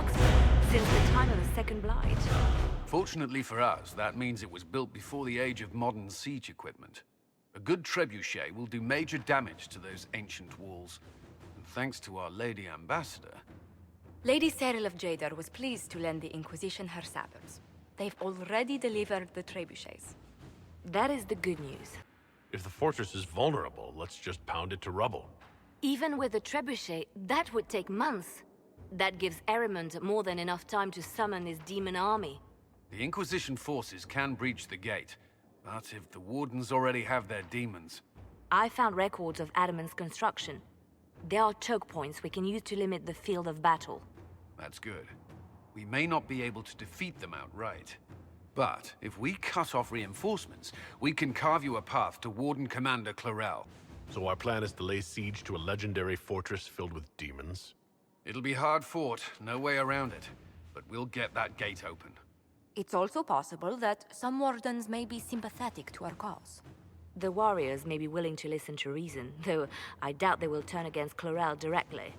marks since the time of the Second Blight. Fortunately for us, that means it was built before the age of modern siege equipment. A good trebuchet will do major damage to those ancient walls. And thanks to our Lady Ambassador... Lady Cyril of Jadar was pleased to lend the Inquisition her sabers. They've already delivered the trebuchets. That is the good news. If the fortress is vulnerable, let's just pound it to rubble. Even with the trebuchet, that would take months. That gives Erimond more than enough time to summon his demon army. The Inquisition forces can breach the gate, but if the Wardens already have their demons... I found records of Adamant's construction. There are choke points we can use to limit the field of battle. That's good. We may not be able to defeat them outright. But if we cut off reinforcements, we can carve you a path to Warden Commander Clarel. So our plan is to lay siege to a legendary fortress filled with demons? It'll be hard fought, no way around it. But we'll get that gate open. It's also possible that some Wardens may be sympathetic to our cause. The warriors may be willing to listen to reason, though I doubt they will turn against Clarel directly.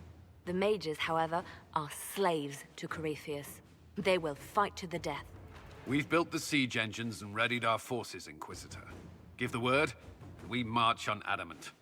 The mages, however, are slaves to Corypheus. They will fight to the death. We've built the siege engines and readied our forces, Inquisitor. Give the word, and we march on Adamant.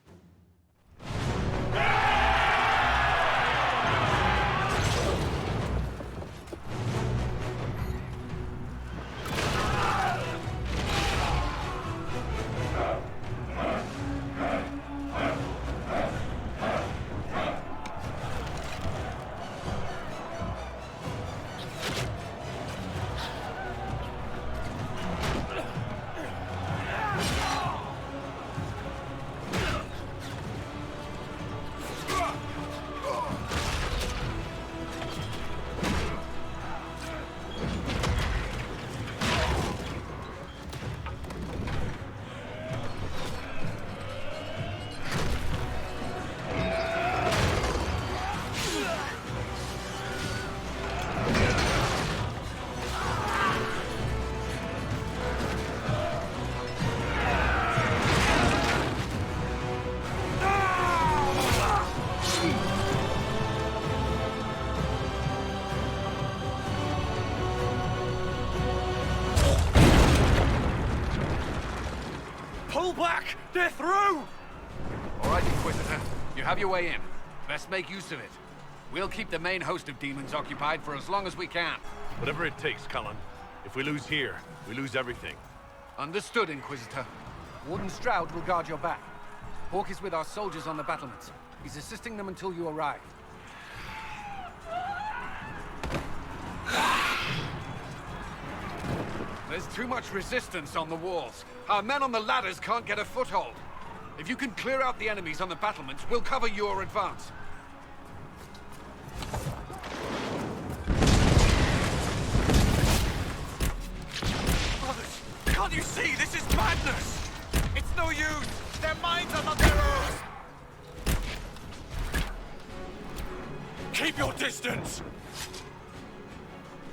Pull back! They're through! All right, Inquisitor. You have your way in. Best make use of it. We'll keep the main host of demons occupied for as long as we can. Whatever it takes, Cullen. If we lose here, we lose everything. Understood, Inquisitor. Warden Stroud will guard your back. Hawk is with our soldiers on the battlements. He's assisting them until you arrive. There's too much resistance on the walls. Our men on the ladders can't get a foothold. If you can clear out the enemies on the battlements, we'll cover your advance. Brothers, can't you see? This is madness! It's no use! Their minds are not their own! Keep your distance!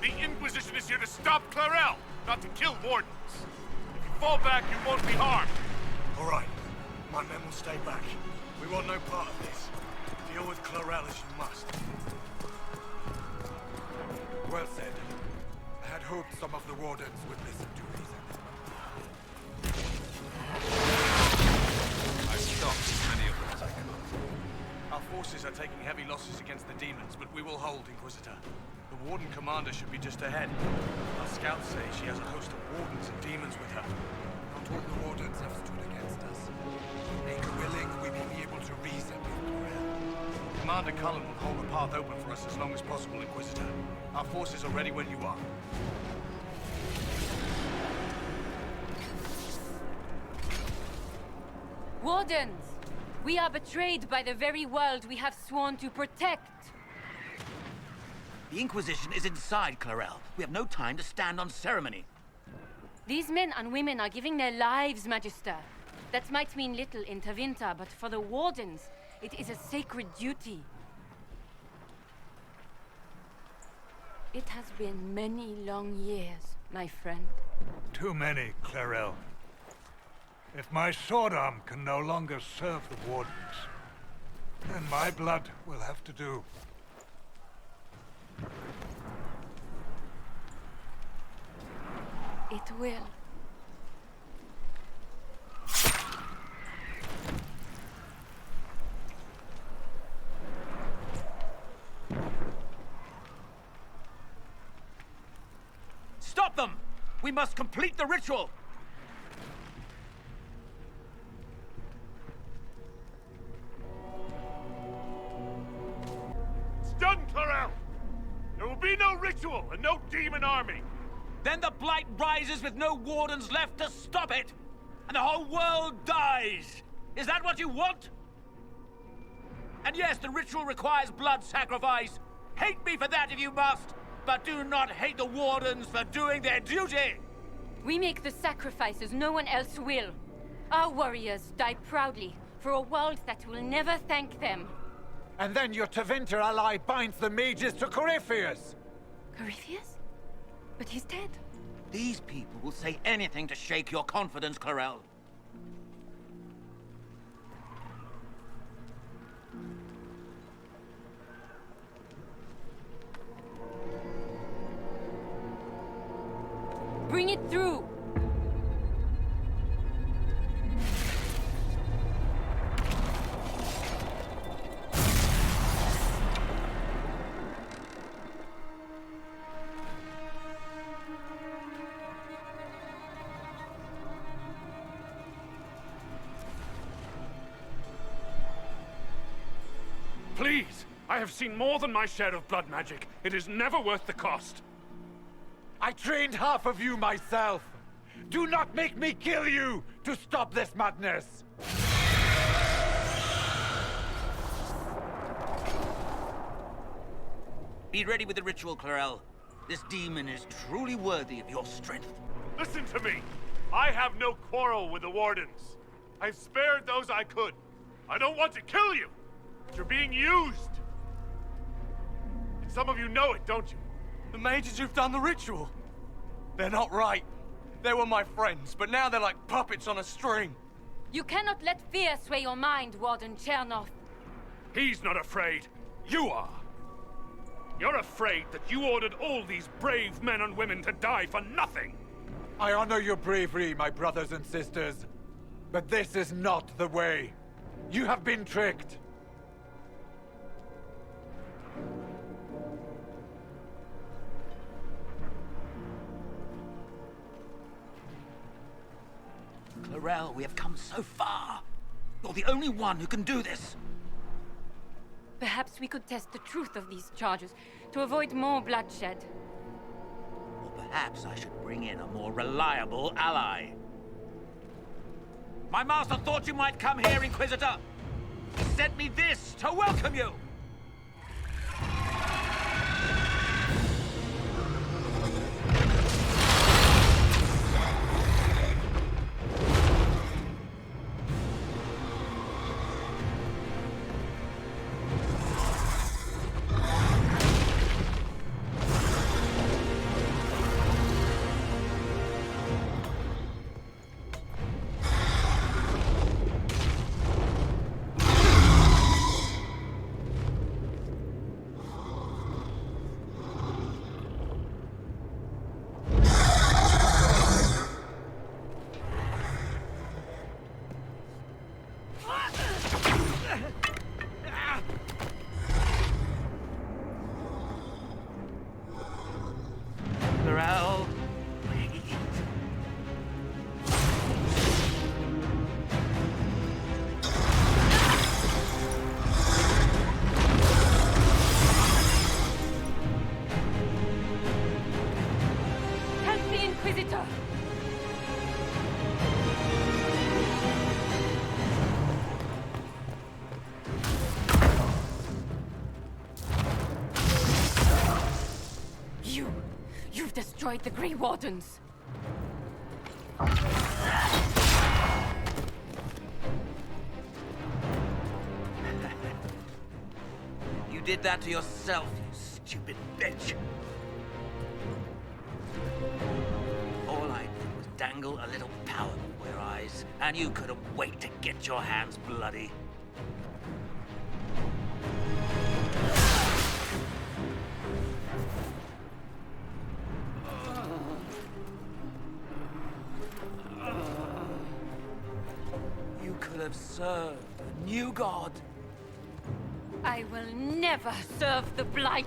The Inquisition is here to stop Clarel, not to kill Wardens. If you fall back, you won't be harmed. All right. My men will stay back. We want no part of this. Deal with Clarel as you must. Well said. I had hoped some of the Wardens would listen to reason. I stopped as many of them as I could. Our forces are taking heavy losses against the demons, but we will hold, Inquisitor. The Warden Commander should be just ahead. Our scouts say she has a host of Wardens and demons with her. Not all the Wardens have stood against us. Make her willing, we may be able to reason with Clarel. Commander Cullen will hold the path open for us as long as possible, Inquisitor. Our forces are ready when you are. Wardens! We are betrayed by the very world we have sworn to protect. The Inquisition is inside, Clarel. We have no time to stand on ceremony. These men and women are giving their lives, Magister. That might mean little in Tavinta, but for the Wardens, it is a sacred duty. It has been many long years, my friend. Too many, Clarel. If my sword arm can no longer serve the Wardens, then my blood will have to do. It will. Stop them! We must complete the ritual! It's done, Clarel! There will be no ritual and no demon army! Then the blight rises with no wardens left to stop it! And the whole world dies! Is that what you want? And yes, the ritual requires blood sacrifice. Hate me for that if you must, but do not hate the wardens for doing their duty! We make the sacrifices no one else will. Our warriors die proudly for a world that will never thank them. And then your Tevinter ally binds the mages to Corypheus! Corypheus? But he's dead. These people will say anything to shake your confidence, Clarel. Bring it through! Please! I have seen more than my share of blood magic. It is never worth the cost. I trained half of you myself! Do not make me kill you to stop this madness! Be ready with the ritual, Clarel. This demon is truly worthy of your strength. Listen to me. I have no quarrel with the Wardens. I've spared those I could. I don't want to kill you. You're being used. And some of you know it, don't you? The mages who've done the ritual. They're not right. They were my friends, but now they're like puppets on a string. You cannot let fear sway your mind, Warden Chernoff. He's not afraid. You are. You're afraid that you ordered all these brave men and women to die for nothing. I honor your bravery, my brothers and sisters. But this is not the way. You have been tricked. Clarel, we have come so far. You're the only one who can do this. Perhaps we could test the truth of these charges to avoid more bloodshed. Or perhaps I should bring in a more reliable ally. My master thought you might come here, Inquisitor. He sent me this to welcome you. Clarel, wait. Help the Inquisitor! You've destroyed the Grey Wardens! You did that to yourself, you stupid bitch. All I did was dangle a little power before your eyes, and you couldn't wait to get your hands bloody. will have served a new god. I will never serve the Blight!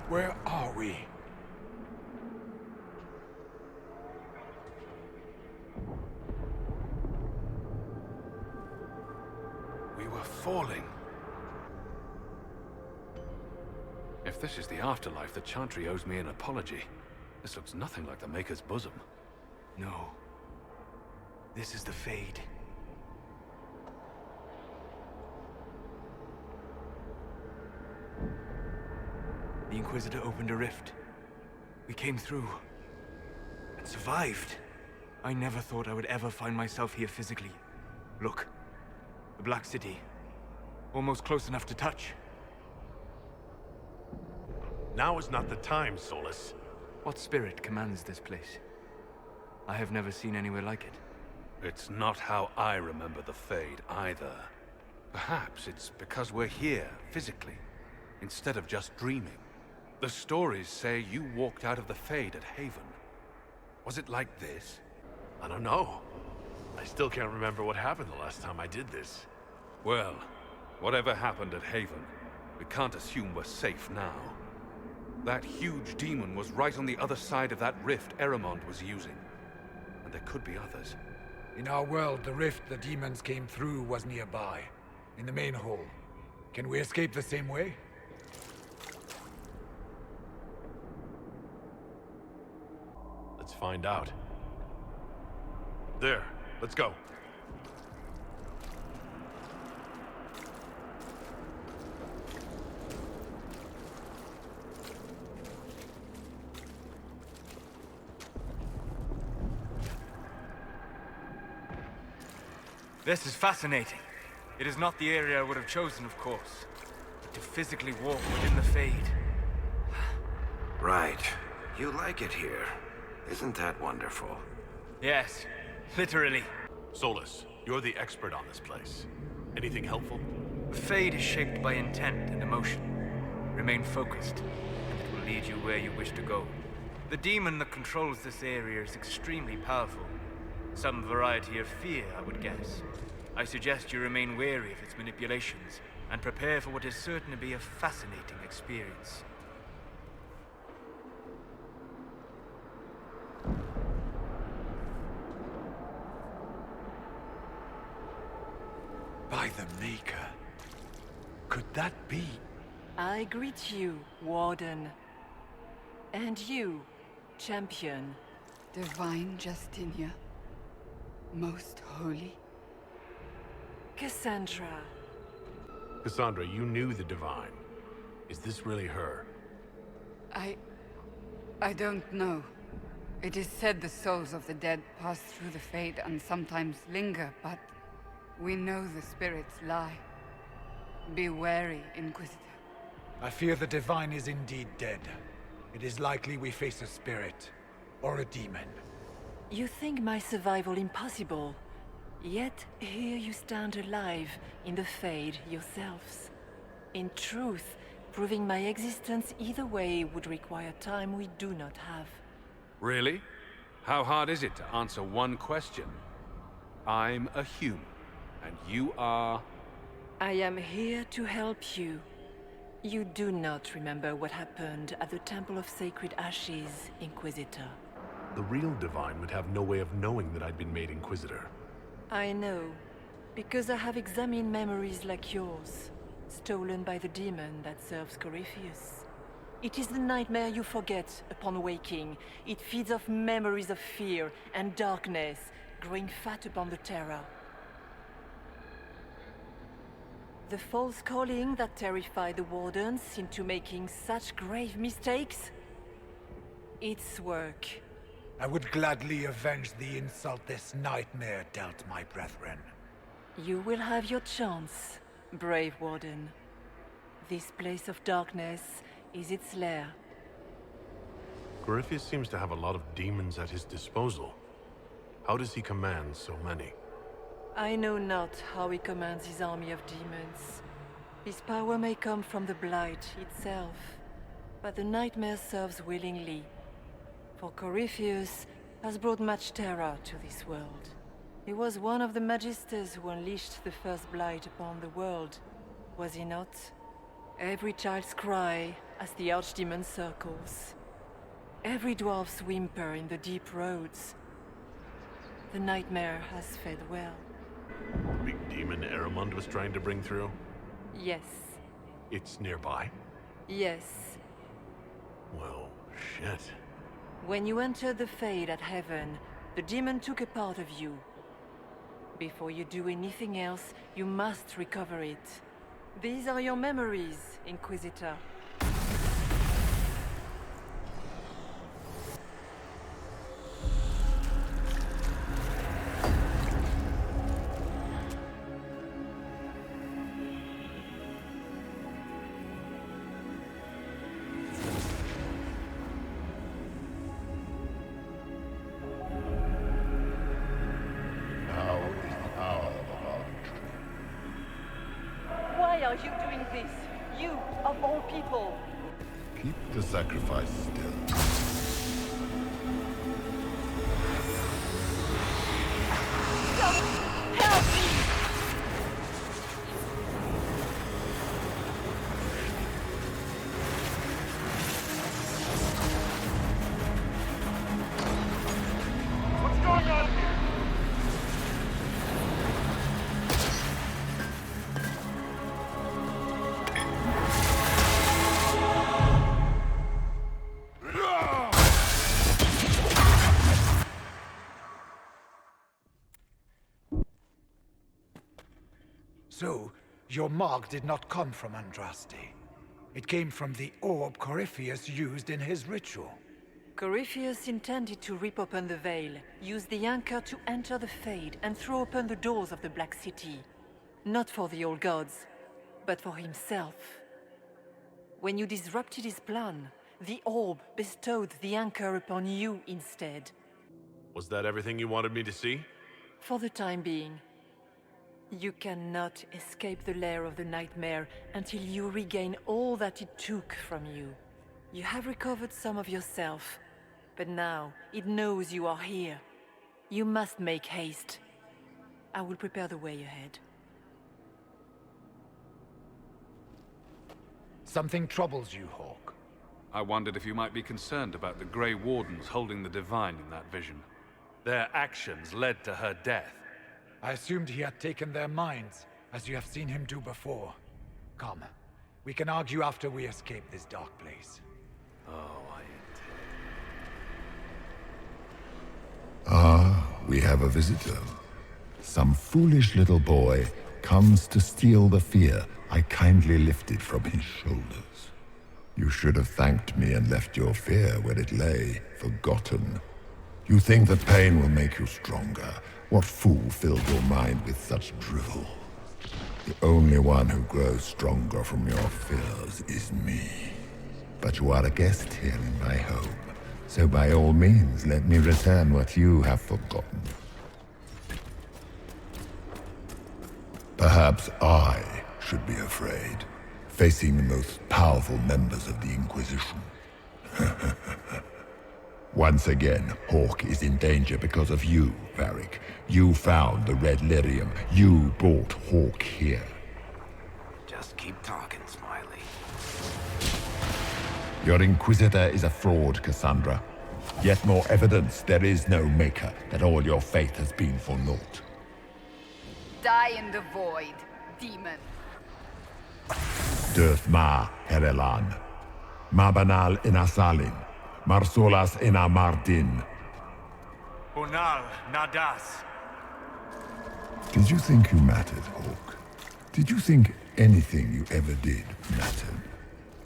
Where are we? We were falling. If this is the afterlife, the Chantry owes me an apology. This looks nothing like the Maker's bosom. No. This is the Fade. The Inquisitor opened a rift. We came through. And survived. I never thought I would ever find myself here physically. Look. The Black City. Almost close enough to touch. Now is not the time, Solus. What spirit commands this place? I have never seen anywhere like it. It's not how I remember the Fade, either. Perhaps it's because we're here, physically, instead of just dreaming. The stories say you walked out of the Fade at Haven. Was it like this? I don't know. I still can't remember what happened the last time I did this. Well, whatever happened at Haven, we can't assume we're safe now. That huge demon was right on the other side of that rift Eramond was using. And there could be others. In our world, the rift the demons came through was nearby, in the main hall. Can we escape the same way? Let's find out. There, let's go. This is fascinating. It is not the area I would have chosen, of course. But to physically walk within the Fade. Right. You like it here. Isn't that wonderful? Yes, literally. Solus, you're the expert on this place. Anything helpful? The Fade is shaped by intent and emotion. Remain focused, and it will lead you where you wish to go. The demon that controls this area is extremely powerful. Some variety of fear, I would guess. I suggest you remain wary of its manipulations, and prepare for what is certain to be a fascinating experience. By the Maker. Could that be? I greet you, Warden. And you, Champion. Divine Justinia. Most holy. Cassandra. Cassandra, you knew the Divine. Is this really her? I don't know. It is said the souls of the dead pass through the Fade and sometimes linger, but we know the spirits lie. Be wary, Inquisitor. I fear the Divine is indeed dead. It is likely we face a spirit, or a demon. You think my survival impossible, Yet here you stand alive in the Fade yourselves. In truth, proving my existence either way would require time we do not have. Really? How hard is it to answer one question? I'm a human, and you are... I am here to help you. You do not remember what happened at the Temple of Sacred Ashes, Inquisitor. The real Divine would have no way of knowing that I'd been made Inquisitor. I know, because I have examined memories like yours, stolen by the demon that serves Corypheus. It is the nightmare you forget upon waking. It feeds off memories of fear and darkness, growing fat upon the terror. The false calling that terrified the Wardens into making such grave mistakes? Its work. I would gladly avenge the insult this nightmare dealt my brethren. You will have your chance, brave Warden. This place of darkness is its lair. Corypheus seems to have a lot of demons at his disposal. How does he command so many? I know not how he commands his army of demons. His power may come from the Blight itself, but the nightmare serves willingly. For Corypheus has brought much terror to this world. He was one of the Magisters who unleashed the first Blight upon the world, was he not? Every child's cry as the Archdemon circles. Every dwarf's whimper in the deep roads. The nightmare has fed well. The big demon Aramond was trying to bring through? Yes. It's nearby? Yes. Well, shit. When you entered the Fade at Heaven, the demon took a part of you. Before you do anything else, you must recover it. These are your memories, Inquisitor. Why are you doing this? You, of all people! Keep the sacrifice still. Help me! What's going on here? So, your mark did not come from Andraste. It came from the orb Corypheus used in his ritual. Corypheus intended to rip open the veil, use the anchor to enter the Fade, and throw open the doors of the Black City. Not for the old gods, but for himself. When you disrupted his plan, the orb bestowed the anchor upon you instead. Was that everything you wanted me to see? For the time being. You cannot escape the lair of the nightmare until you regain all that it took from you. You have recovered some of yourself, but now it knows you are here. You must make haste. I will prepare the way ahead. Something troubles you, Hawk. I wondered if you might be concerned about the Grey Wardens holding the Divine in that vision. Their actions led to her death. I assumed he had taken their minds, as you have seen him do before. Come, we can argue after we escape this dark place. We have a visitor. Some foolish little boy comes to steal the fear I kindly lifted from his shoulders. You should have thanked me and left your fear where it lay, forgotten. You think that pain will make you stronger. What fool filled your mind with such drivel? The only one who grows stronger from your fears is me. But you are a guest here in my home, so by all means let me return what you have forgotten. Perhaps I should be afraid, facing the most powerful members of the Inquisition. Once again, Hawk is in danger because of you, Varric. You found the Red Lyrium. You brought Hawk here. Just keep talking, Smiley. Your Inquisitor is a fraud, Cassandra. Yet more evidence there is no Maker, that all your faith has been for naught. Die in the void, demon. Döth ma Herelan. Ma banal inasalin. Marsolas ina Mardin. Bonal Nadas. Did you think you mattered, Hawk? Did you think anything you ever did mattered?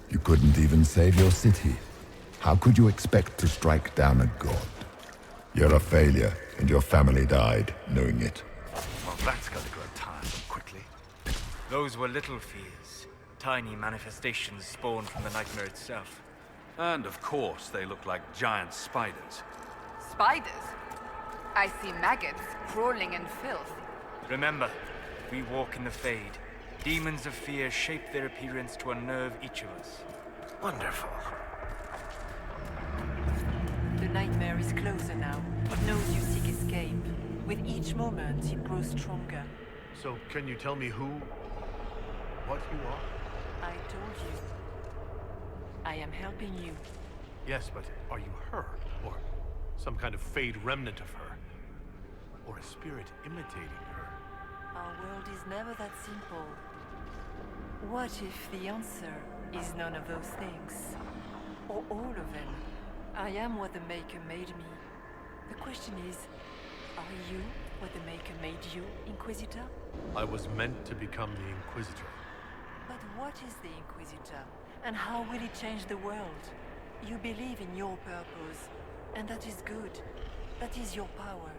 You couldn't even save your city. How could you expect to strike down a god? You're a failure, and your family died knowing it. Well, that's got to grow tired quickly. Those were little fears. Tiny manifestations spawned from the nightmare itself. And of course, they look like giant spiders. Spiders? I see maggots crawling in filth. Remember, we walk in the Fade. Demons of fear shape their appearance to unnerve each of us. Wonderful. The nightmare is closer now. It knows you seek escape. With each moment, it grows stronger. So, can you tell me what you are? I told you. I am helping you. Yes, but are you her? Or some kind of Fade remnant of her? Or a spirit imitating her? Our world is never that simple. What if the answer is none of those things? Or all of them? I am what the Maker made me. The question is, are you what the Maker made you, Inquisitor? I was meant to become the Inquisitor. But what is the Inquisitor? And how will it change the world? You believe in your purpose, and that is good. That is your power.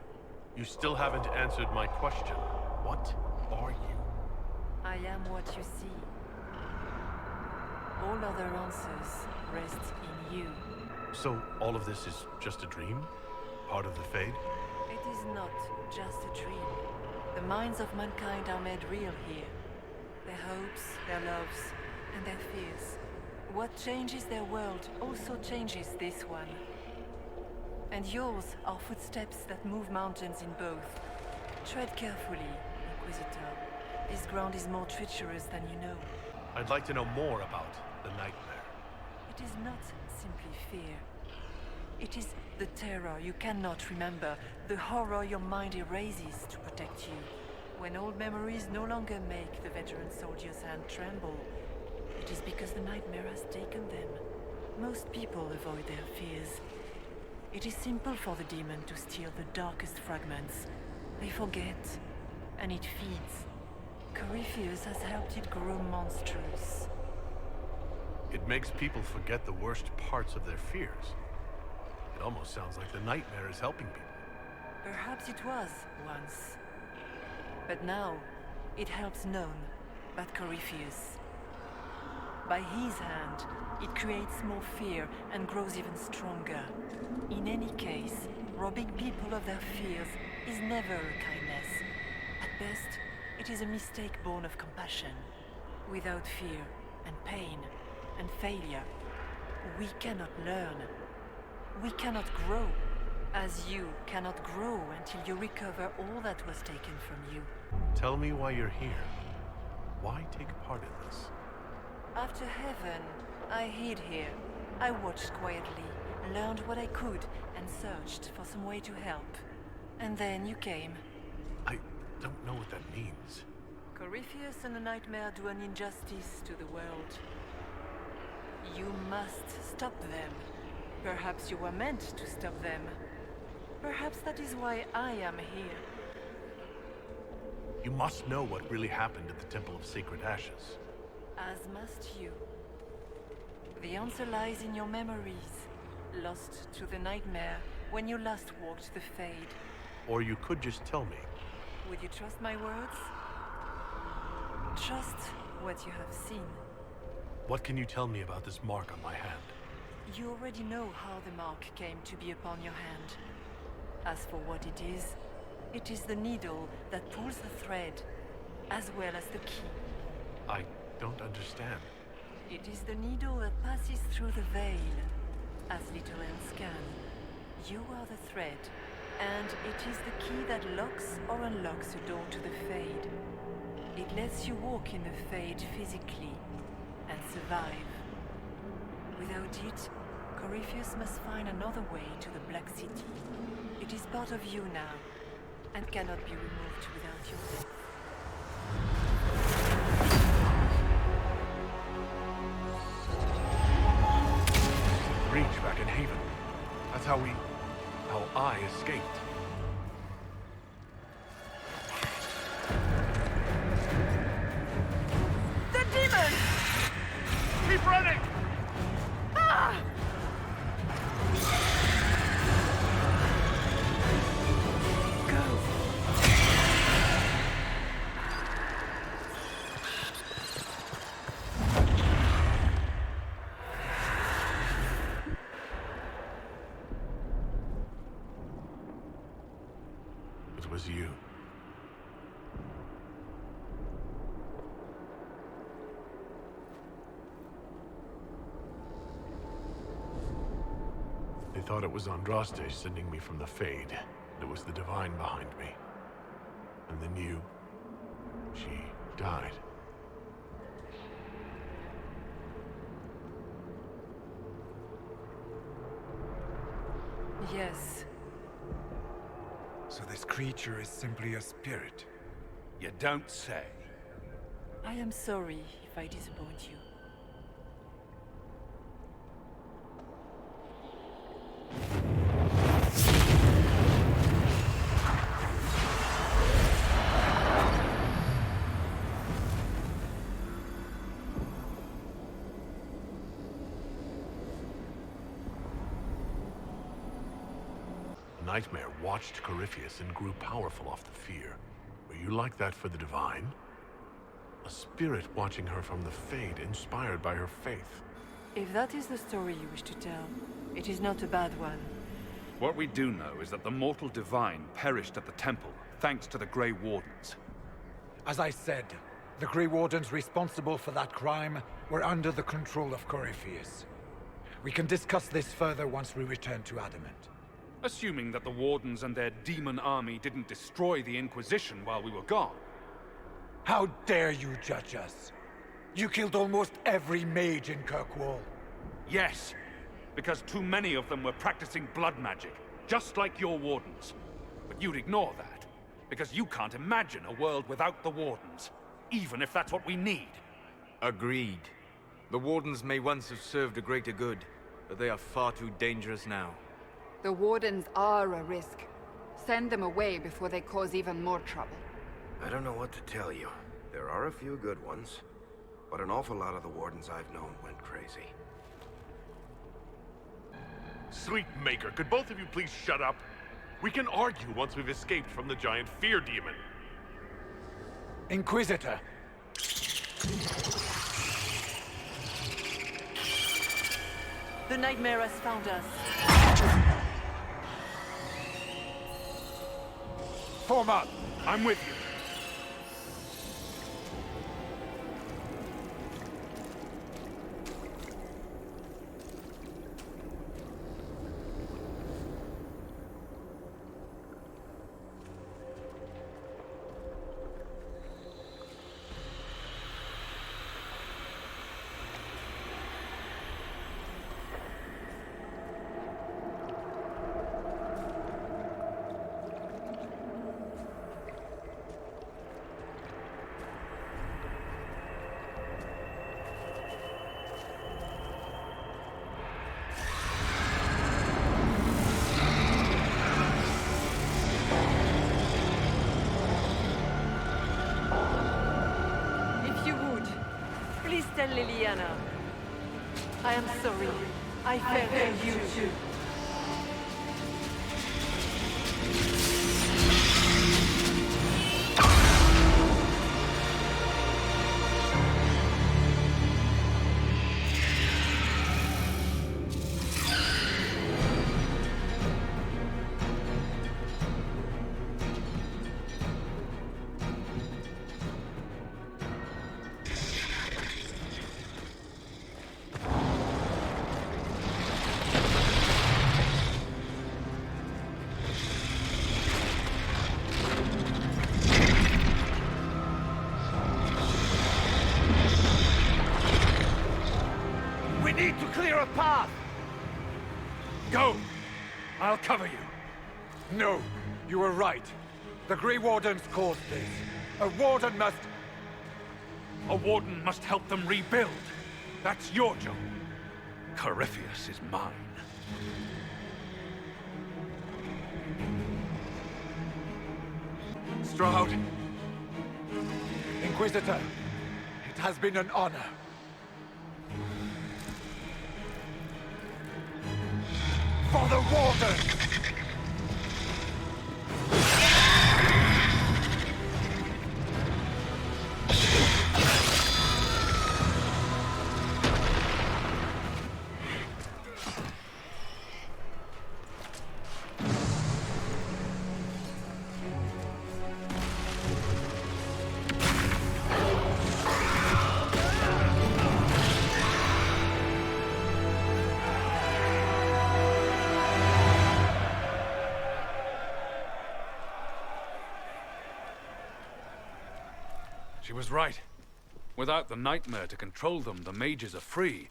You still haven't answered my question. What are you? I am what you see. All other answers rest in you. So all of this is just a dream? Part of the Fade? It is not just a dream. The minds of mankind are made real here. Their hopes, their loves, and their fears. What changes their world also changes this one. And yours are footsteps that move mountains in both. Tread carefully, Inquisitor. This ground is more treacherous than you know. I'd like to know more about the nightmare. It is not simply fear. It is the terror you cannot remember, the horror your mind erases to protect you. When old memories no longer make the veteran soldier's hand tremble, it is because the nightmare has taken them. Most people avoid their fears. It is simple for the demon to steal the darkest fragments. They forget, and it feeds. Corypheus has helped it grow monstrous. It makes people forget the worst parts of their fears. It almost sounds like the nightmare is helping people. Perhaps it was once. But now, it helps none but Corypheus. By his hand, it creates more fear and grows even stronger. In any case, robbing people of their fears is never a kindness. At best, it is a mistake born of compassion. Without fear and pain and failure, we cannot learn. We cannot grow, as you cannot grow until you recover all that was taken from you. Tell me why you're here. Why take part in this? After heaven, I hid here. I watched quietly, learned what I could, and searched for some way to help. And then you came. I don't know what that means. Corypheus and the nightmare do an injustice to the world. You must stop them. Perhaps you were meant to stop them. Perhaps that is why I am here. You must know what really happened at the Temple of Sacred Ashes. As must you. The answer lies in your memories, lost to the nightmare when you last walked the Fade. Or you could just tell me. Would you trust my words? Trust what you have seen. What can you tell me about this mark on my hand? You already know how the mark came to be upon your hand. As for what it is the needle that pulls the thread. as well as the key. I don't understand. It is the needle that passes through the veil. As little else can. You are the thread, and it is the key that locks or unlocks the door to the Fade. It lets you walk in the Fade physically, and survive. Without it, Corypheus must find another way to the Black City. It is part of you now, and cannot be removed without your death. Breach back in Haven. That's how I escaped. The demon! Keep running! Ah! It was you. They thought it was Andraste sending me from the Fade. It was the Divine behind me. And then you... she died. Yes. So this creature is simply a spirit? You don't say. I am sorry if I disappoint you. Nightmare watched Corypheus and grew powerful off the fear. Were you like that for the Divine? A spirit watching her from the Fade, inspired by her faith. If that is the story you wish to tell, it is not a bad one. What we do know is that the mortal Divine perished at the temple, thanks to the Grey Wardens. As I said, the Grey Wardens responsible for that crime were under the control of Corypheus. We can discuss this further once we return to Адамант. Assuming that the Wardens and their demon army didn't destroy the Inquisition while we were gone. How dare you judge us? You killed almost every mage in Kirkwall. Yes, because too many of them were practicing blood magic, just like your Wardens. But you'd ignore that, because you can't imagine a world without the Wardens, even if that's what we need. Agreed. The Wardens may once have served a greater good, but they are far too dangerous now. The Wardens are a risk. Send them away before they cause even more trouble. I don't know what to tell you. There are a few good ones, but an awful lot of the Wardens I've known went crazy. Sweet Maker, could both of you please shut up? We can argue once we've escaped from the giant fear demon. Inquisitor! The nightmare has found us. Form up! I'm with you. Tell Liliana. I am sorry. I failed you too. path! Go! I'll cover you. No, you were right. The Grey Wardens caused this. A warden must... A warden must help them rebuild. That's your job. Corypheus is mine. Stroud. Inquisitor, it has been an honor. For the Warden! She was right. Without the nightmare to control them, the mages are free.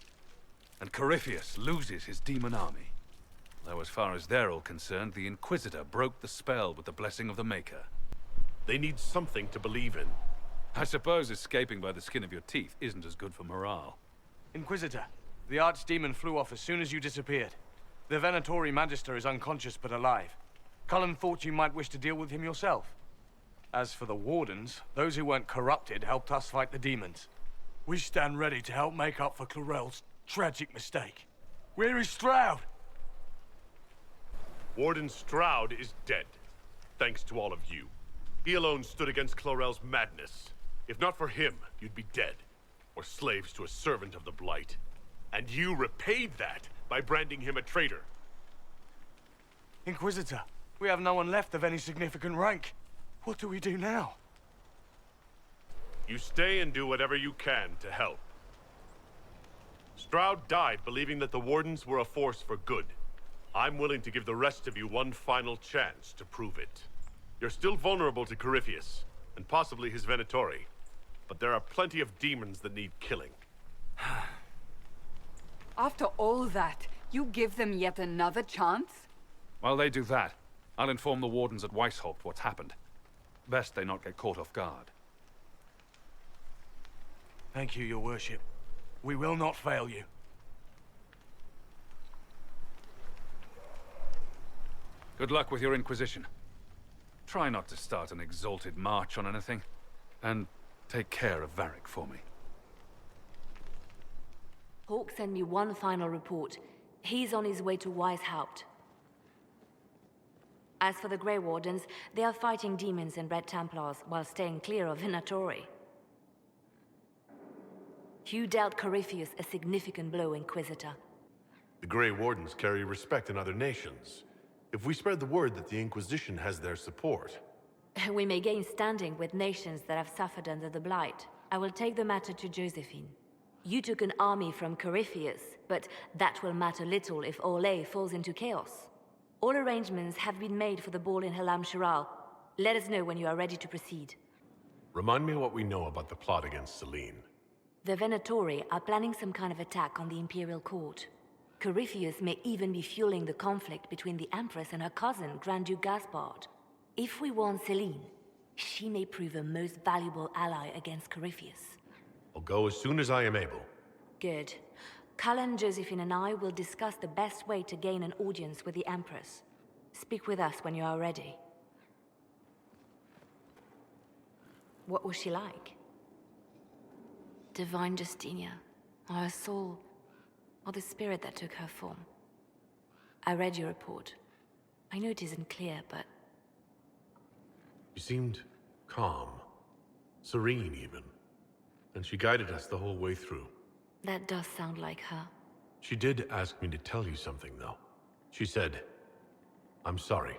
And Corypheus loses his demon army. Though as far as they're all concerned, the Inquisitor broke the spell with the blessing of the Maker. They need something to believe in. I suppose escaping by the skin of your teeth isn't as good for morale. Inquisitor, the archdemon flew off as soon as you disappeared. The Venatori Magister is unconscious but alive. Cullen thought you might wish to deal with him yourself. As for the Wardens, those who weren't corrupted helped us fight the demons. We stand ready to help make up for Clarel's tragic mistake. Where is Stroud? Warden Stroud is dead, thanks to all of you. He alone stood against Clarel's madness. If not for him, you'd be dead, or slaves to a servant of the Blight. And you repaid that by branding him a traitor. Inquisitor, we have no one left of any significant rank. What do we do now? You stay and do whatever you can to help. Stroud died believing that the Wardens were a force for good. I'm willing to give the rest of you one final chance to prove it. You're still vulnerable to Corypheus, and possibly his Venatori, but there are plenty of demons that need killing. After all that, you give them yet another chance? While they do that, I'll inform the Wardens at Weishaupt what's happened. Best they not get caught off guard. Thank you, your worship. We will not fail you. Good luck with your Inquisition. Try not to start an exalted march on anything. And take care of Varric for me. Hawk sent me one final report. He's on his way to Weishaupt. As for the Grey Wardens, they are fighting demons and Red Templars while staying clear of Venatori. You dealt Corypheus a significant blow, Inquisitor. The Grey Wardens carry respect in other nations. If we spread the word that the Inquisition has their support... We may gain standing with nations that have suffered under the Blight. I will take the matter to Josefine. You took an army from Corypheus, but that will matter little if Orlais falls into chaos. All arrangements have been made for the ball in Halam Shiral. Let us know when you are ready to proceed. Remind me what we know about the plot against Selene. The Venatori are planning some kind of attack on the Imperial Court. Corypheus may even be fueling the conflict between the Empress and her cousin, Grand Duke Gaspard. If we warn Selene, she may prove a most valuable ally against Corypheus. I'll go as soon as I am able. Good. Cullen, Josefine and I will discuss the best way to gain an audience with the Empress. Speak with us when you are ready. What was she like? Divine Justinia, or her soul, or the spirit that took her form. I read your report. I know it isn't clear, but... She seemed calm, serene even, and she guided us the whole way through. That does sound like her. She did ask me to tell you something, though. She said, "I'm sorry.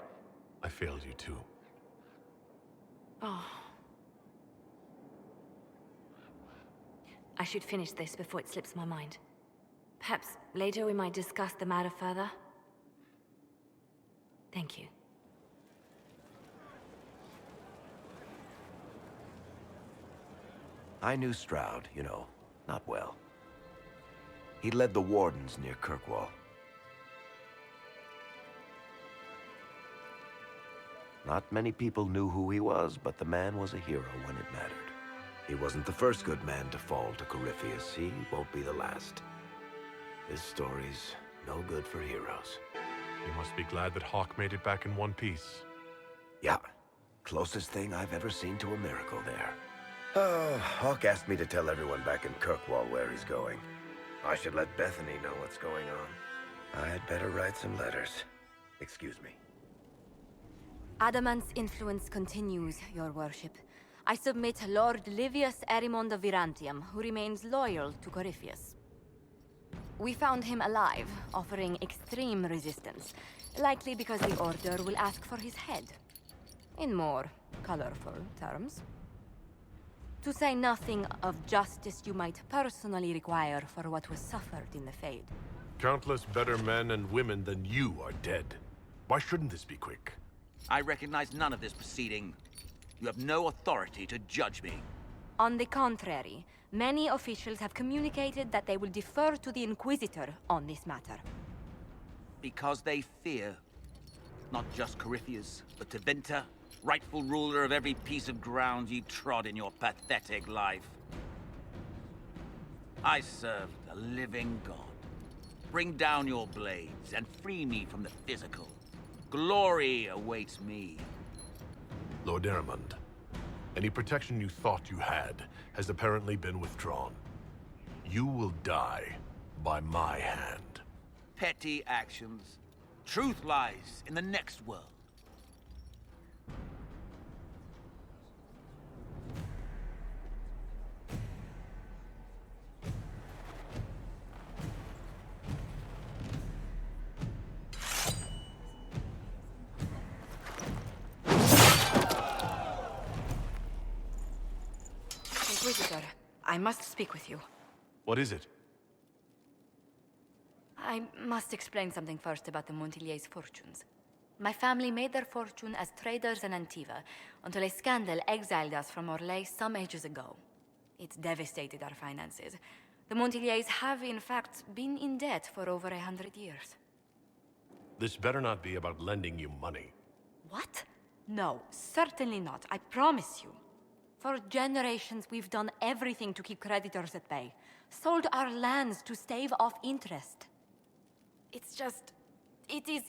I failed you too." Oh. I should finish this before it slips my mind. Perhaps later we might discuss the matter further. Thank you. I knew Stroud, you know, not well. He led the Wardens near Kirkwall. Not many people knew who he was, but the man was a hero when it mattered. He wasn't the first good man to fall to Corypheus. He won't be the last. This story's no good for heroes. You must be glad that Hawk made it back in one piece. Yeah. Closest thing I've ever seen to a miracle there. Hawk asked me to tell everyone back in Kirkwall where he's going. I should let Bethany know what's going on. I'd better write some letters. Excuse me. Adamant's influence continues, your worship. I submit Lord Livius Erimond of Virantium, who remains loyal to Corypheus. We found him alive, offering extreme resistance, likely because the Order will ask for his head. In more colorful terms. To say nothing of justice you might personally require for what was suffered in the Fade. Countless better men and women than you are dead. Why shouldn't this be quick? I recognize none of this proceeding. You have no authority to judge me. On the contrary, many officials have communicated that they will defer to the Inquisitor on this matter. Because they fear. Not just Corypheus, but Tevinter, rightful ruler of every piece of ground you trod in your pathetic life. I serve the living God. Bring down your blades and free me from the physical. Glory awaits me. Lord Erimond, any protection you thought you had has apparently been withdrawn. You will die by my hand. Petty actions. Truth lies in the next world. Inquisitor, I must speak with you. What is it? I must explain something first about the Montillier's fortunes. My family made their fortune as traders in Antiva, until a scandal exiled us from Orlais some ages ago. It devastated our finances. The Montillier's have, in fact, been in debt for over 100 years. This better not be about lending you money. What? No, certainly not. I promise you. For generations, we've done everything to keep creditors at bay. Sold our lands to stave off interest. It's just... it is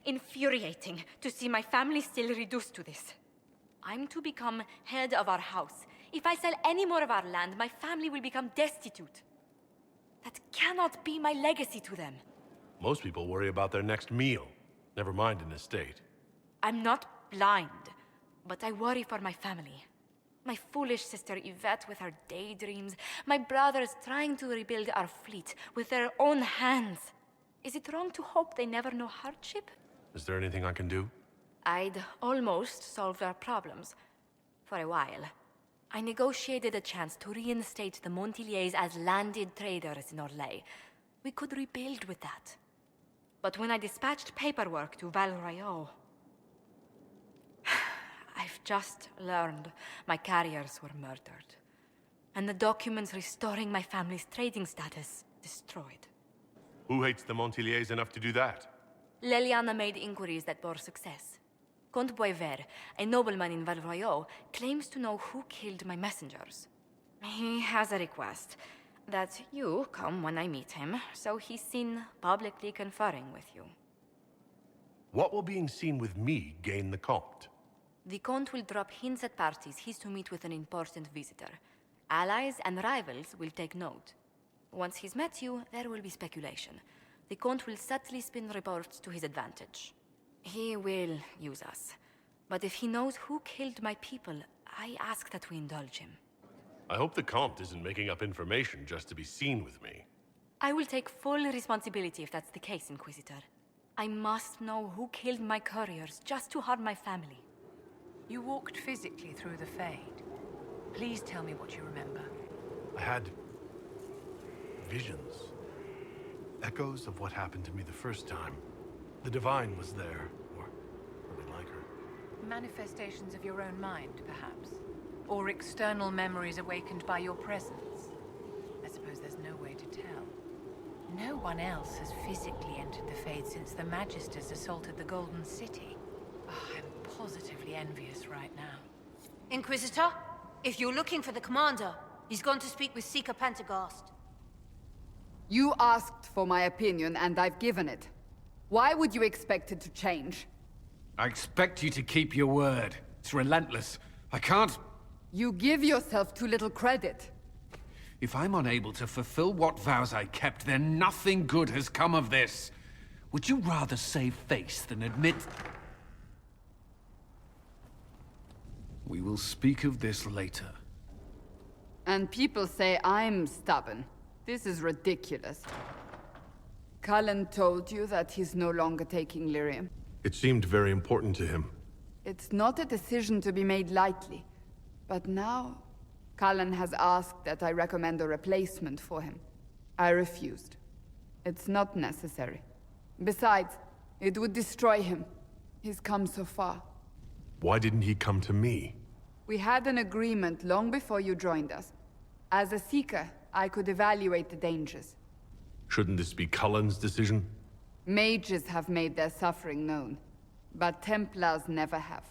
infuriating to see my family still reduced to this. I'm to become head of our house. If I sell any more of our land, my family will become destitute. That cannot be my legacy to them. Most people worry about their next meal, never mind an estate. I'm not blind, but I worry for my family. My foolish sister Yvette with her daydreams. My brothers trying to rebuild our fleet with their own hands. Is it wrong to hope they never know hardship? Is there anything I can do? I'd almost solved our problems. For a while. I negotiated a chance to reinstate the Montillier's as landed traders in Orlais. We could rebuild with that. But when I dispatched paperwork to Val Royeaux... I've just learned my carriers were murdered. And the documents restoring my family's trading status destroyed. Who hates the Montillier's enough to do that? Leliana made inquiries that bore success. Comte Boisvert, a nobleman in Val Royeaux, claims to know who killed my messengers. He has a request that you come when I meet him, so he's seen publicly conferring with you. What will being seen with me gain the Comte? The Comte will drop hints at parties he's to meet with an important visitor. Allies and rivals will take note. Once he's met you, there will be speculation. The Comte will subtly spin reports to his advantage. He will use us. But if he knows who killed my people, I ask that we indulge him. I hope the Comte isn't making up information just to be seen with me. I will take full responsibility if that's the case, Inquisitor. I must know who killed my couriers just to harm my family. You walked physically through the Fade. Please tell me what you remember. I had... visions. Echoes of what happened to me the first time. The Divine was there, or something like her. Manifestations of your own mind, perhaps? Or external memories awakened by your presence? I suppose there's no way to tell. No one else has physically entered the Fade since the Magisters assaulted the Golden City. Oh, I'm positively envious right now. Inquisitor, if you're looking for the commander, he's gone to speak with Seeker Pentagast. You asked for my opinion, and I've given it. Why would you expect it to change? I expect you to keep your word. It's relentless. I can't... You give yourself too little credit. If I'm unable to fulfill what vows I kept, then nothing good has come of this. Would you rather save face than admit... We will speak of this later. And people say I'm stubborn. This is ridiculous. Cullen told you that he's no longer taking lyrium. It seemed very important to him. It's not a decision to be made lightly. But now, Cullen has asked that I recommend a replacement for him. I refused. It's not necessary. Besides, it would destroy him. He's come so far. Why didn't he come to me? We had an agreement long before you joined us. As a Seeker, I could evaluate the dangers. Shouldn't this be Cullen's decision? Mages have made their suffering known, but Templars never have.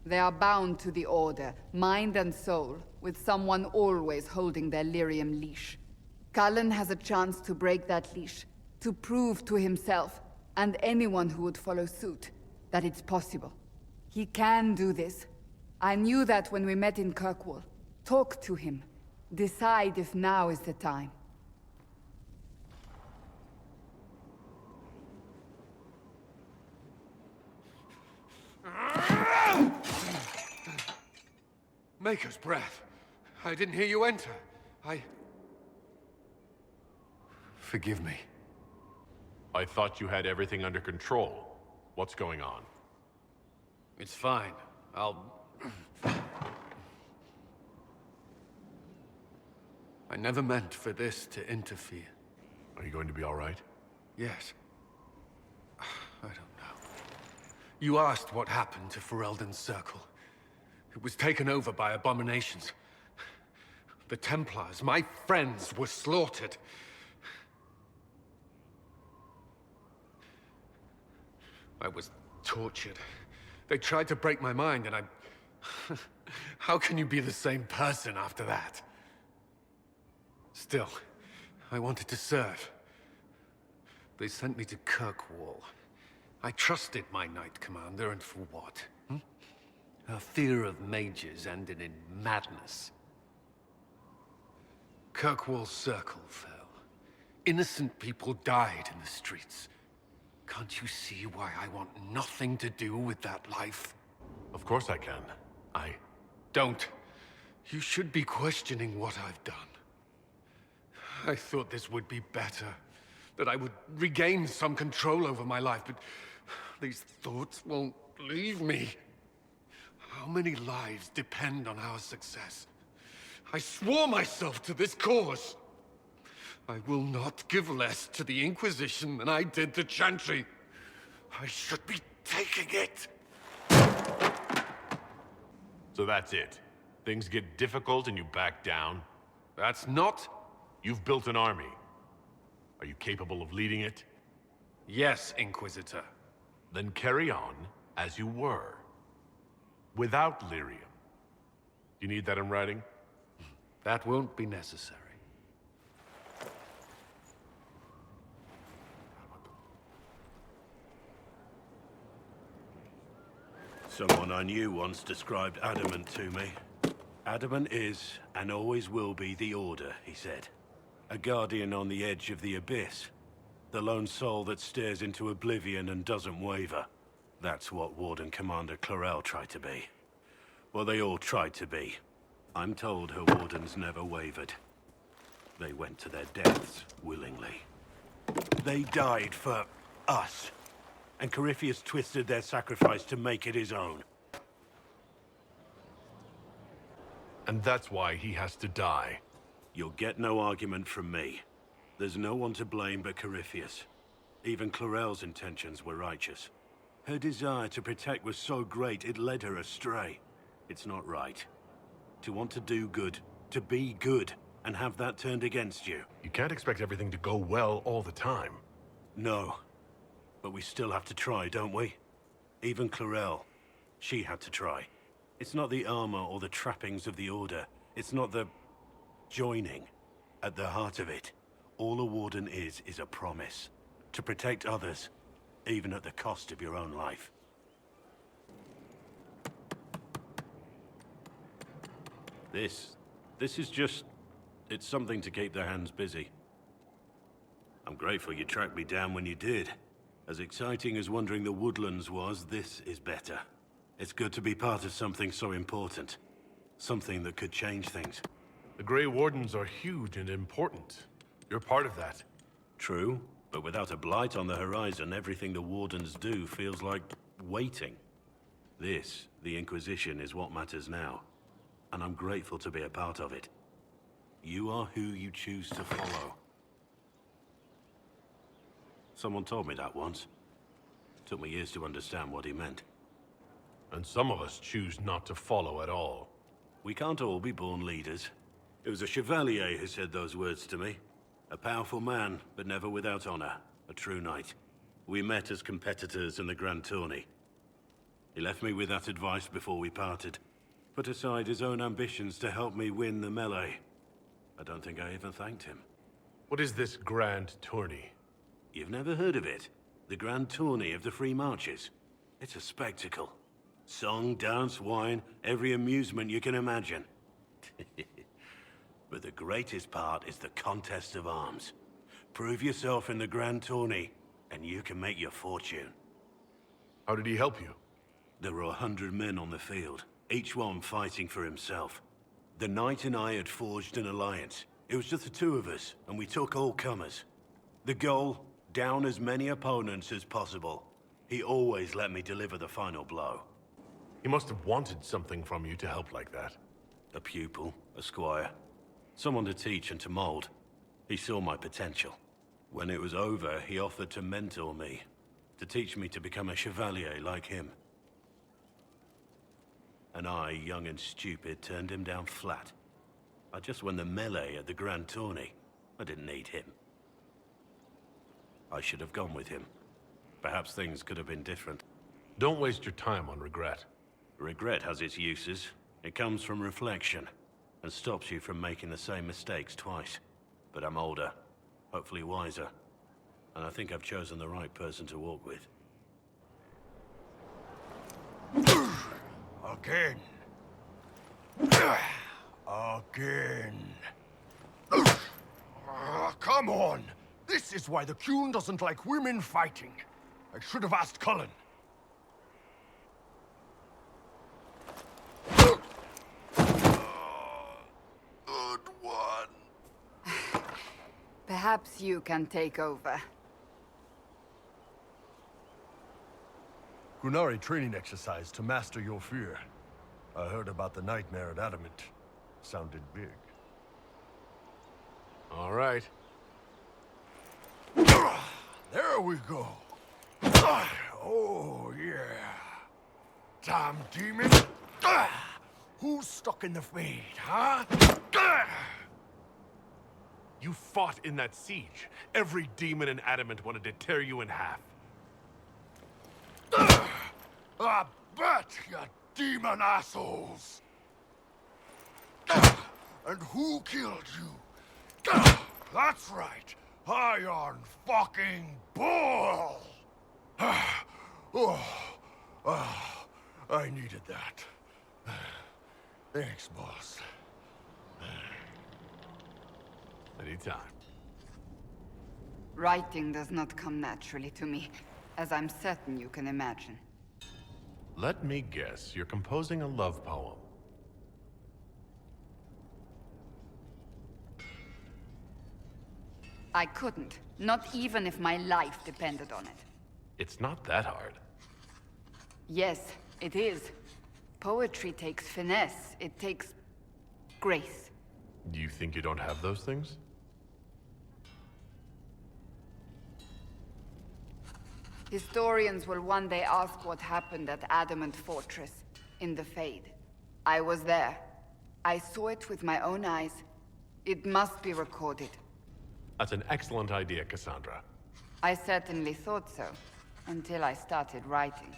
They are bound to the Order, mind and soul, with someone always holding their lyrium leash. Cullen has a chance to break that leash, to prove to himself, and anyone who would follow suit, that it's possible. He can do this. I knew that when we met in Kirkwall. Talk to him. Decide if now is the time. Maker's breath. I didn't hear you enter. Forgive me. I thought you had everything under control. What's going on? It's fine. I never meant for this to interfere. Are you going to be all right? Yes. I don't know. You asked what happened to Ferelden's Circle. It was taken over by abominations. The Templars, my friends, were slaughtered. I was tortured. They tried to break my mind, and I... How can you be the same person after that? Still, I wanted to serve. They sent me to Kirkwall. I trusted my Knight Commander, and for what? Her fear of mages ended in madness. Kirkwall's Circle fell. Innocent people died in the streets. Can't you see why I want nothing to do with that life? Of course I can. Don't. You should be questioning what I've done. I thought this would be better. That I would regain some control over my life, but these thoughts won't leave me. How many lives depend on our success? I swore myself to this cause. I will not give less to the Inquisition than I did to Chantry. I should be taking it. So that's it. Things get difficult and you back down? That's not... You've built an army. Are you capable of leading it? Yes, Inquisitor. Then carry on as you were. Without lyrium. You need that in writing? That won't be necessary. Someone I knew once described Адамант to me. Адамант is, and always will be, the Order, he said. A guardian on the edge of the abyss. The lone soul that stares into oblivion and doesn't waver. That's what Warden Commander Clarel tried to be. Well, they all tried to be. I'm told her wardens never wavered. They went to their deaths willingly. They died for us. And Corypheus twisted their sacrifice to make it his own. And that's why he has to die. You'll get no argument from me. There's no one to blame but Corypheus. Even Clarel's intentions were righteous. Her desire to protect was so great it led her astray. It's not right. To want to do good, to be good, and have that turned against you. You can't expect everything to go well all the time. No. But we still have to try, don't we? Even Clarel. She had to try. It's not the armor or the trappings of the Order. It's not the... joining. At the heart of it, all a Warden is a promise. To protect others, even at the cost of your own life. This is just... it's something to keep their hands busy. I'm grateful you tracked me down when you did. As exciting as wandering the woodlands was, this is better. It's good to be part of something so important. Something that could change things. The Grey Wardens are huge and important. You're part of that. True, but without a blight on the horizon, everything the Wardens do feels like waiting. This, the Inquisition, is what matters now. And I'm grateful to be a part of it. You are who you choose to follow. Someone told me that once. Took me years to understand what he meant. And some of us choose not to follow at all. We can't all be born leaders. It was a chevalier who said those words to me. A powerful man, but never without honor. A true knight. We met as competitors in the Grand Tourney. He left me with that advice before we parted. Put aside his own ambitions to help me win the melee. I don't think I even thanked him. What is this Grand Tourney? You've never heard of it? The Grand Tourney of the Free Marches. It's a spectacle. Song, dance, wine, every amusement you can imagine. But the greatest part is the contest of arms. Prove yourself in the Grand Tourney, and you can make your fortune. How did he help you? There were 100 men on the field, each one fighting for himself. The knight and I had forged an alliance. It was just the two of us, and we took all comers. The goal, down as many opponents as possible. He always let me deliver the final blow. He must have wanted something from you to help like that. A pupil, a squire. Someone to teach and to mold. He saw my potential. When it was over, he offered to mentor me. To teach me to become a chevalier like him. And I, young and stupid, turned him down flat. I just won the melee at the Grand Tourney. I didn't need him. I should have gone with him. Perhaps things could have been different. Don't waste your time on regret. Regret has its uses. It comes from reflection, and stops you from making the same mistakes twice. But I'm older, hopefully wiser, and I think I've chosen the right person to walk with. Again. Again. Come on! This is why the Qun doesn't like women fighting. I should have asked Cullen. Good one. Perhaps you can take over. Qunari training exercise to master your fear. I heard about the nightmare at Адамант. Sounded big. All right. There we go. Oh, yeah. Damn demon. Who's stuck in the fade, huh? You fought in that siege. Every demon in Адамант wanted to tear you in half. I bet, you demon assholes! And who killed you? That's right, Iron fucking Bull! I needed that. Thanks, boss. Anytime. Writing does not come naturally to me, as I'm certain you can imagine. Let me guess, you're composing a love poem. I couldn't, not even if my life depended on it. It's not that hard. Yes, it is. Poetry takes finesse, it takes grace. Do you think you don't have those things? Historians will one day ask what happened at Адамант Fortress, in the Fade. I was there. I saw it with my own eyes. It must be recorded. That's an excellent idea, Cassandra. I certainly thought so, until I started writing.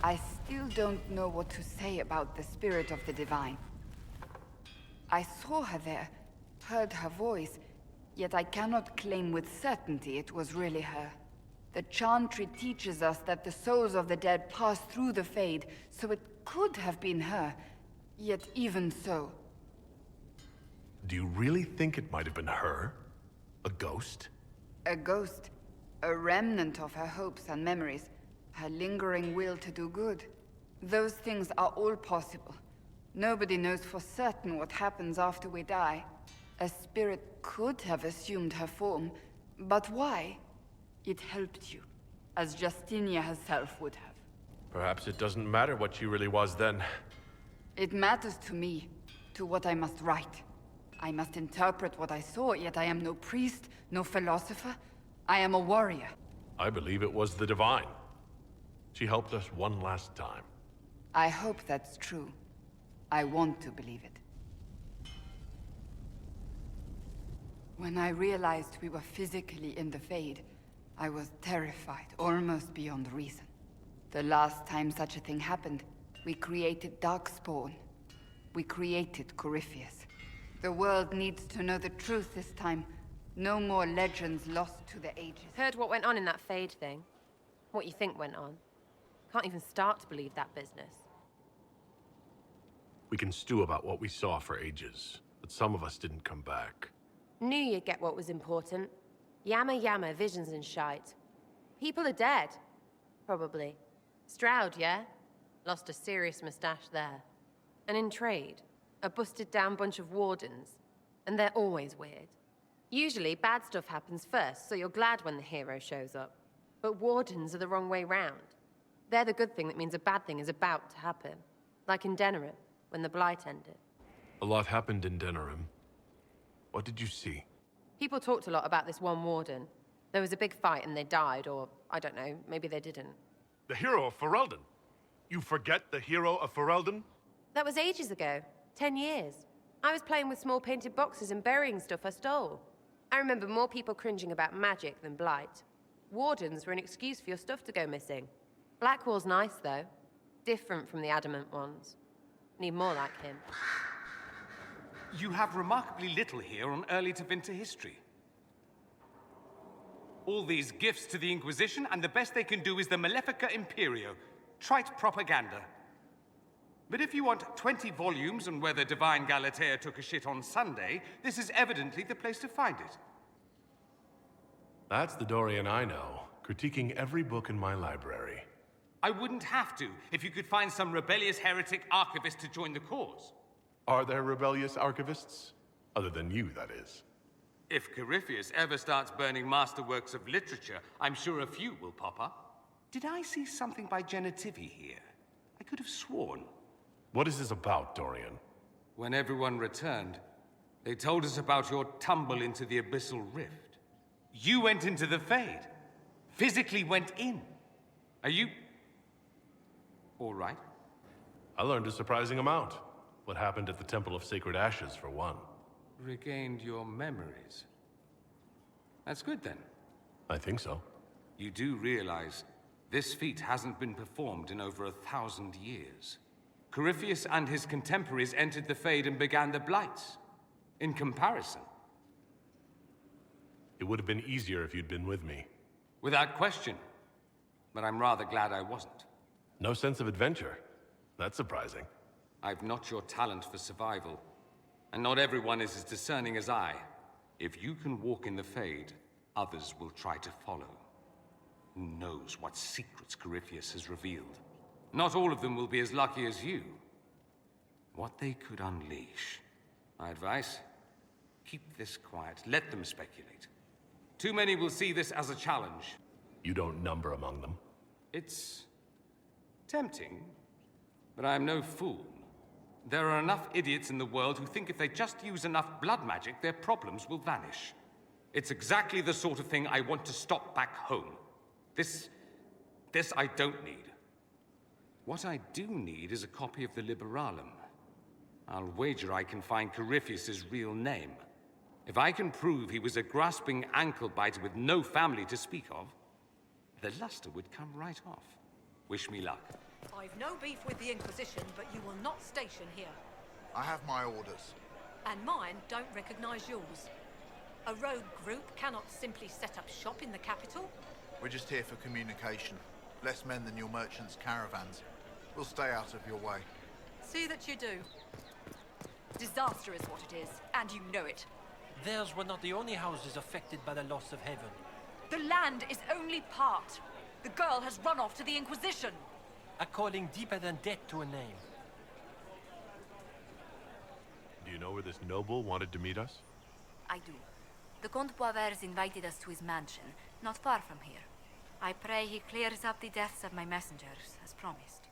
I still don't know what to say about the spirit of the divine. I saw her there, heard her voice, yet I cannot claim with certainty it was really her. The chantry teaches us that the souls of the dead pass through the Fade, so it could have been her, yet even so. Do you really think it might have been her? A ghost? A ghost. A remnant of her hopes and memories. Her lingering will to do good. Those things are all possible. Nobody knows for certain what happens after we die. A spirit could have assumed her form, but why? It helped you, as Justinia herself would have. Perhaps it doesn't matter what she really was then. It matters to me, to what I must write. I must interpret what I saw, yet I am no priest, no philosopher. I am a warrior. I believe it was the divine. She helped us one last time. I hope that's true. I want to believe it. When I realized we were physically in the Fade, I was terrified, almost beyond reason. The last time such a thing happened, we created Darkspawn. We created Corypheus. The world needs to know the truth this time. No more legends lost to the ages. Heard what went on in that Fade thing? What you think went on? Can't even start to believe that business. We can stew about what we saw for ages, but some of us didn't come back. Knew you'd get what was important. Yammer, visions and shite. People are dead. Probably. Stroud, yeah? Lost a serious moustache there. And in trade, a busted down bunch of wardens. And they're always weird. Usually, bad stuff happens first, so you're glad when the hero shows up. But wardens are the wrong way round. They're the good thing that means a bad thing is about to happen. Like in Denerim, when the Blight ended. A lot happened in Denerim. What did you see? People talked a lot about this one warden. There was a big fight and they died, or, I don't know, maybe they didn't. The hero of Ferelden? You forget the hero of Ferelden? That was ages ago. 10 years. I was playing with small painted boxes and burying stuff I stole. I remember more people cringing about magic than Blight. Wardens were an excuse for your stuff to go missing. Blackwall's nice, though. Different from the Adamant ones. Need more like him. You have remarkably little here on early to Winter history. All these gifts to the Inquisition, and the best they can do is the Malefica Imperio. Trite propaganda. But if you want 20 volumes on whether Divine Galatea took a shit on Sunday, this is evidently the place to find it. That's the Dorian I know, critiquing every book in my library. I wouldn't have to, if you could find some rebellious heretic archivist to join the cause. Are there rebellious archivists? Other than you, that is. If Corypheus ever starts burning masterworks of literature, I'm sure a few will pop up. Did I see something by Genitivi here? I could have sworn. What is this about, Dorian? When everyone returned, they told us about your tumble into the Abyssal Rift. You went into the Fade. Physically went in. Are you... all right? I learned a surprising amount. What happened at the Temple of Sacred Ashes, for one. Regained your memories. That's good, then. I think so. You do realize this feat hasn't been performed in over 1,000 years. Corypheus and his contemporaries entered the Fade and began the Blights. In comparison. It would have been easier if you'd been with me. Without question. But I'm rather glad I wasn't. No sense of adventure. That's surprising. I've not your talent for survival. And not everyone is as discerning as I. If you can walk in the Fade, others will try to follow. Who knows what secrets Corypheus has revealed? Not all of them will be as lucky as you. What they could unleash. My advice? Keep this quiet. Let them speculate. Too many will see this as a challenge. You don't number among them. It's tempting, but I'm no fool. There are enough idiots in the world who think if they just use enough blood magic, their problems will vanish. It's exactly the sort of thing I want to stop back home. This I don't need. What I do need is a copy of the Liberalum. I'll wager I can find Corypheus's real name. If I can prove he was a grasping ankle-biter with no family to speak of, the luster would come right off. Wish me luck. I've no beef with the Inquisition, but you will not station here. I have my orders. And mine don't recognize yours. A rogue group cannot simply set up shop in the capital. We're just here for communication. Less men than your merchants' caravans. We'll stay out of your way. See that you do. Disaster is what it is, and you know it. Theirs were not the only houses affected by the loss of heaven. The land is only part. The girl has run off to the Inquisition. A calling deeper than death to a name. Do you know where this noble wanted to meet us? I do. The Comte Boisvert invited us to his mansion, not far from here. I pray he clears up the deaths of my messengers, as promised.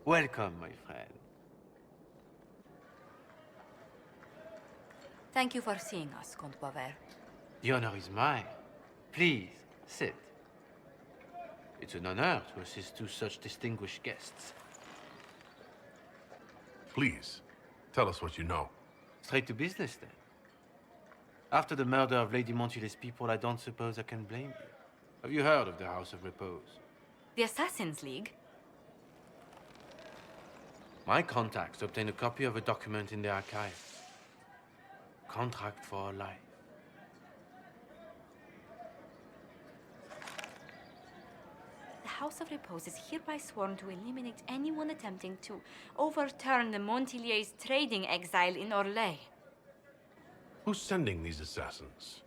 Welcome, my friend. Thank you for seeing us, Comte Boisvert. The honor is mine. Please, sit. It's an honor to assist two such distinguished guests. Please, tell us what you know. Straight to business, then. After the murder of Lady Montile's people, I don't suppose I can blame you. Have you heard of the House of Repose? The Assassin's League? My contacts obtained a copy of a document in the archives. Contract for life. The House of Repose is hereby sworn to eliminate anyone attempting to overturn the Montiliers' trading exile in Orlais. Who's sending these assassins?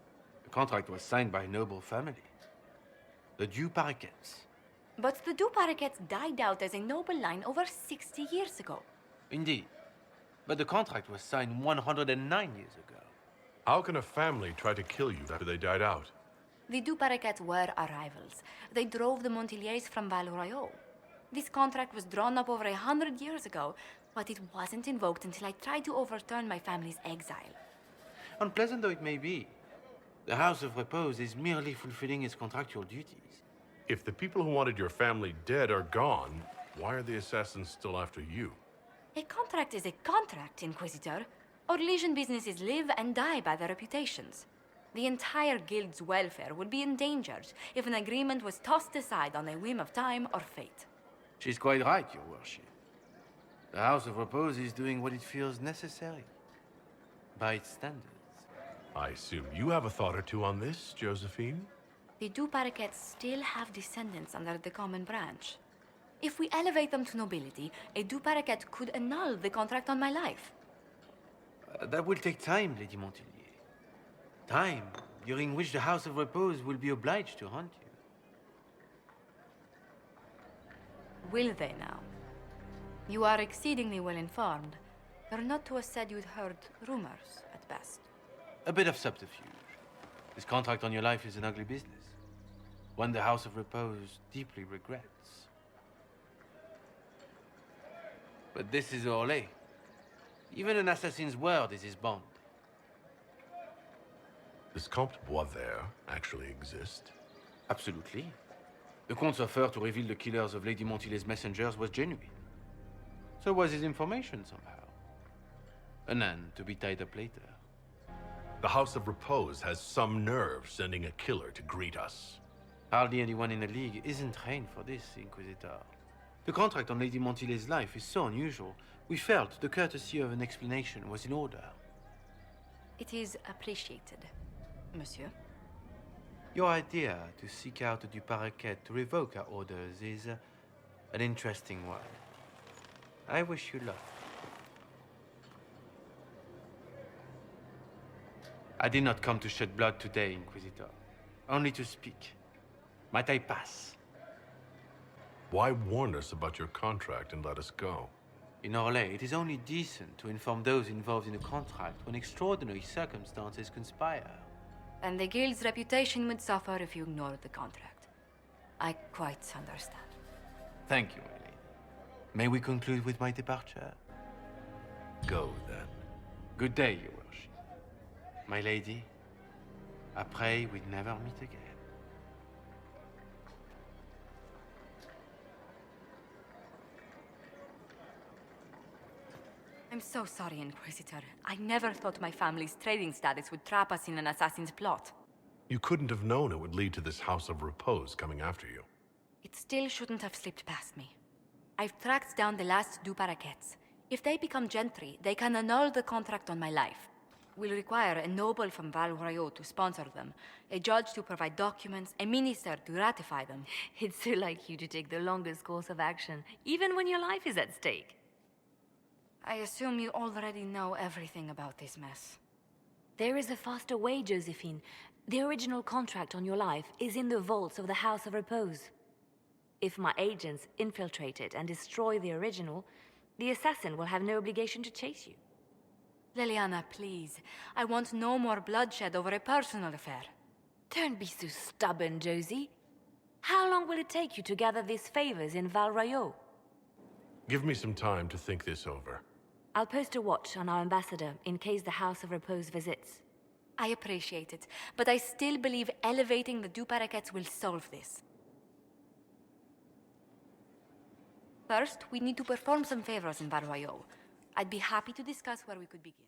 The contract was signed by a noble family. The Du Paraquets. But the Du Paraquets died out as a noble line over 60 years ago. Indeed. But the contract was signed 109 years ago. How can a family try to kill you after they died out? The Du Paraquets were our rivals. They drove the Montiliers from Val Royaux. This contract was drawn up over 100 years ago, but it wasn't invoked until I tried to overturn my family's exile. Unpleasant though it may be, the House of Repose is merely fulfilling its contractual duties. If the people who wanted your family dead are gone, why are the assassins still after you? A contract is a contract, Inquisitor. Orlesian businesses live and die by their reputations. The entire guild's welfare would be endangered if an agreement was tossed aside on a whim of time or fate. She's quite right, Your Worship. The House of Repose is doing what it feels necessary, by its standards. I assume you have a thought or two on this, Josefine? The Du Paraquets still have descendants under the common branch. If we elevate them to nobility, a Du Paraquet could annul the contract on my life. That will take time, Lady Montilier. Time during which the House of Repose will be obliged to hunt you. Will they now? You are exceedingly well informed. You're not to have said you'd heard rumors, at best. A bit of subterfuge. This contract on your life is an ugly business. One the House of Repose deeply regrets. But this is Orlais. Even an assassin's word is his bond. Does Comte Boisvert actually exist? Absolutely. The Comte's offer to reveal the killers of Lady Montile's messengers was genuine. So was his information somehow. An end to be tied up later. The House of Repose has some nerve sending a killer to greet us. Hardly anyone in the League isn't trained for this, Inquisitor. The contract on Lady Montile's life is so unusual, we felt the courtesy of an explanation was in order. It is appreciated, Monsieur. Your idea to seek out the Du Paraquet to revoke our orders is an interesting one. I wish you luck. I did not come to shed blood today, Inquisitor. Only to speak. Might I pass? Why warn us about your contract and let us go? In Orlais, it is only decent to inform those involved in a contract when extraordinary circumstances conspire. And the guild's reputation would suffer if you ignored the contract. I quite understand. Thank you, my lady. May we conclude with my departure? Go, then. Good day, Your Worship. My lady, I pray we never meet again. I'm so sorry, Inquisitor. I never thought my family's trading status would trap us in an assassin's plot. You couldn't have known it would lead to this House of Repose coming after you. It still shouldn't have slipped past me. I've tracked down the last two paraquets. If they become gentry, they can annul the contract on my life. We'll require a noble from Val Royaux to sponsor them, a judge to provide documents, a minister to ratify them. It's so like you to take the longest course of action, even when your life is at stake. I assume you already know everything about this mess. There is a faster way, Josefine. The original contract on your life is in the vaults of the House of Repose. If my agents infiltrate it and destroy the original, the assassin will have no obligation to chase you. Liliana, please. I want no more bloodshed over a personal affair. Don't be so stubborn, Josie. How long will it take you to gather these favors in Val Royaux? Give me some time to think this over. I'll post a watch on our ambassador in case the House of Repose visits. I appreciate it, but I still believe elevating the two paraquets will solve this. First, we need to perform some favors in Val Royaux. I'd be happy to discuss where we could begin.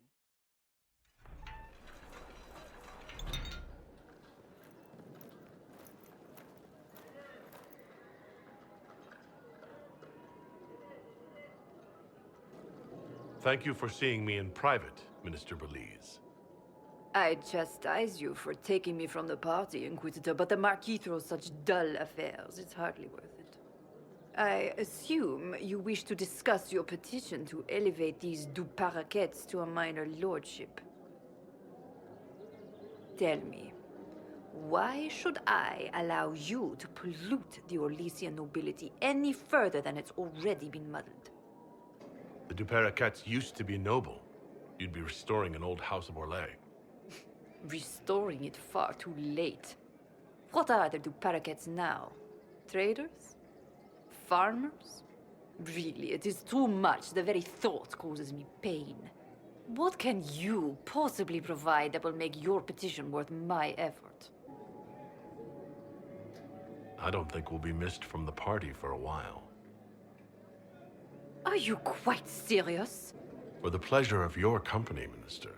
Thank you for seeing me in private, Minister Belize. I chastise you for taking me from the party, Inquisitor, but the Marquis throws such dull affairs. It's hardly worth it. I assume you wish to discuss your petition to elevate these deux paraquets to a minor lordship. Tell me, why should I allow you to pollute the Orlesian nobility any further than it's already been muddled? The deux paraquets used to be noble. You'd be restoring an old House of Orlais. Restoring it far too late. What are the deux paraquets now? Traders? Farmers? Really, it is too much. The very thought causes me pain. What can you possibly provide that will make your petition worth my effort? I don't think we'll be missed from the party for a while. Are you quite serious? For the pleasure of your company, Minister.